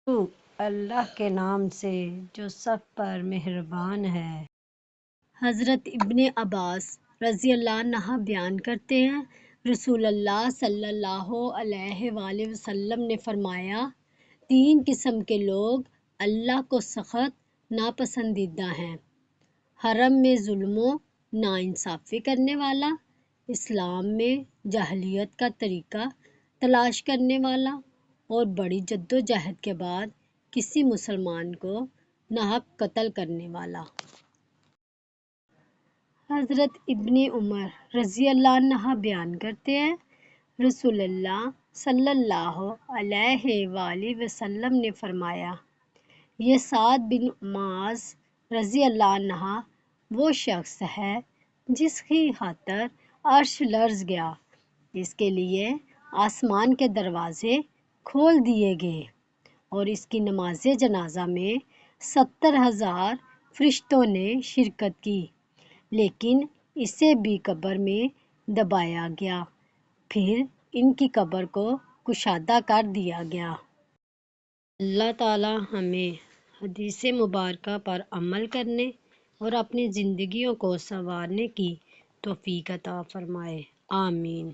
شروع اللہ کے نام سے جو سب پر مہربان ہے۔ حضرت ابن عباس رضی اللہ عنہ بیان کرتے ہیں، رسول اللہ صلی اللہ علیہ وآلہ وسلم نے فرمایا، 3 قسم کے لوگ اللہ کو سخت ناپسندیدہ ہیں: حرم میں ظلم و ناانصافی کرنے والا، اسلام میں جاہلیت کا طریقہ تلاش کرنے والا، اور بڑی جدوجہد کے بعد کسی مسلمان کو ناحق قتل کرنے والا۔ حضرت ابن عمر رضی اللہ عنہ بیان کرتے ہیں، رسول اللہ صلی اللہ علیہ وآلہ وسلم نے فرمایا، یہ سعد بن معاذ رضی اللہ عنہ وہ شخص ہے جس کی خاطر عرش لرز گیا، اس کے لیے آسمان کے دروازے کھول دیے گئے اور اس کی نماز جنازہ میں 70,000 فرشتوں نے شرکت کی، لیکن اسے بھی قبر میں دبایا گیا، پھر ان کی قبر کو کشادہ کر دیا گیا۔ اللہ تعالی ہمیں حدیث مبارکہ پر عمل کرنے اور اپنی زندگیوں کو سنوارنے کی توفیق عطا فرمائے، آمین۔